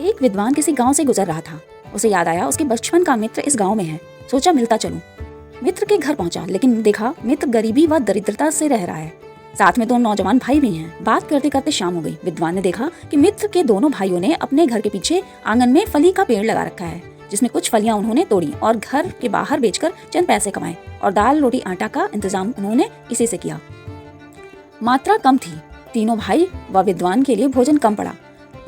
एक विद्वान किसी गांव से गुजर रहा था। उसे याद आया उसके बचपन का मित्र इस गांव में है। सोचा मिलता चलूं। मित्र के घर पहुंचा, लेकिन देखा मित्र गरीबी व दरिद्रता से रह रहा है। साथ में दो नौजवान भाई भी हैं। बात करते करते शाम हो गई। विद्वान ने देखा कि मित्र के दोनों भाइयों ने अपने घर के पीछे आंगन में फली का पेड़ लगा रखा है, जिसमें कुछ फलियां उन्होंने तोड़ी और घर के बाहर बेचकर चंद पैसे कमाए, और दाल रोटी आटा का इंतजाम उन्होंने इसी से किया। मात्रा कम थी। तीनों भाई व विद्वान के लिए भोजन कम पड़ा।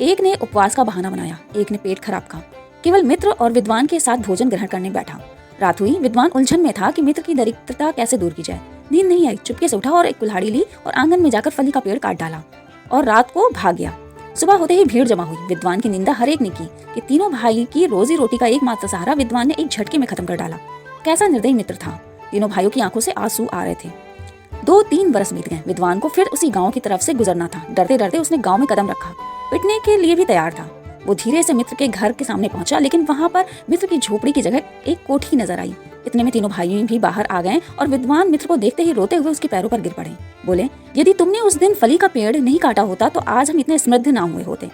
एक ने उपवास का बहाना बनाया, एक ने पेट खराब का। केवल मित्र और विद्वान के साथ भोजन ग्रहण करने बैठा। रात हुई। विद्वान उलझन में था कि मित्र की दरिद्रता कैसे दूर की जाए। नींद नहीं आई। चुपके से उठा और एक कुल्हाड़ी ली और आंगन में जाकर फली का पेड़ काट डाला और रात को भाग गया। सुबह होते ही भीड़ जमा हुई। विद्वान की निंदा हर एक ने की कि तीनों भाई की रोजी रोटी का एकमात्र सहारा विद्वान ने एक झटके में खत्म कर डाला। कैसा निर्दयी मित्र था। तीनों भाइयों की आंखों से आंसू आ रहे थे। 2-3 बरस बीत गए। विद्वान को फिर उसी गांव की तरफ से गुजरना था। डरते डरते उसने गांव में कदम रखा। पिटने के लिए भी तैयार था। वो धीरे से मित्र के घर के सामने पहुंचा, लेकिन वहां पर मित्र की झोपड़ी की जगह एक कोठी नजर आई। इतने में तीनों भाई भी बाहर आ गए और विद्वान मित्र को देखते ही रोते हुए उसके पैरों पर गिर पड़े। बोले, यदि तुमने उस दिन फली का पेड़ नहीं काटा होता तो आज हम इतने समृद्ध ना हुए होते।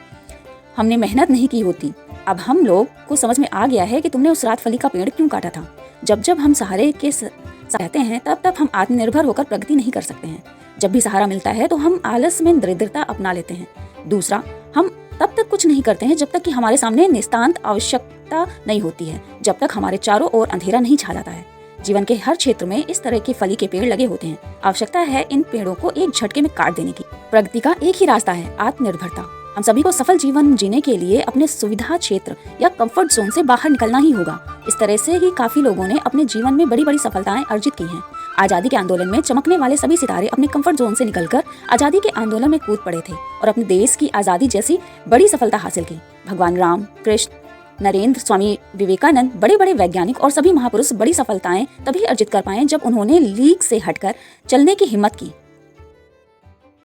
हमने मेहनत नहीं की होती। अब हम लोग को समझ में आ गया है कि तुमने उस रात फली का पेड़ क्यों काटा था। जब जब हम सहारे के रहते हैं तब तब हम आत्मनिर्भर होकर प्रगति नहीं कर सकते हैं। जब भी सहारा मिलता है तो हम आलस में दरिद्रता अपना लेते हैं। दूसरा, हम तब तक कुछ नहीं करते हैं जब तक कि हमारे सामने निस्तांत आवश्यकता नहीं होती है, जब तक हमारे चारों ओर अंधेरा नहीं छा जाता है। जीवन के हर क्षेत्र में इस तरह के फली के पेड़ लगे होते हैं। आवश्यकता है इन पेड़ों को एक झटके में काट देने की। प्रगति का एक ही रास्ता है, आत्मनिर्भरता। हम सभी को सफल जीवन जीने के लिए अपने सुविधा क्षेत्र या कंफर्ट जोन से बाहर निकलना ही होगा। इस तरह से ही काफी लोगों ने अपने जीवन में बड़ी बड़ी सफलताएं अर्जित की हैं। आजादी के आंदोलन में चमकने वाले सभी सितारे अपने कंफर्ट जोन से निकलकर आजादी के आंदोलन में कूद पड़े थे और अपने देश की आजादी जैसी बड़ी सफलता हासिल की। भगवान राम, कृष्ण, नरेंद्र, स्वामी विवेकानंद, बड़े बड़े वैज्ञानिक और सभी महापुरुष बड़ी सफलताएं तभी अर्जित कर पाए जब उन्होंने लीक से हटकर चलने की हिम्मत की।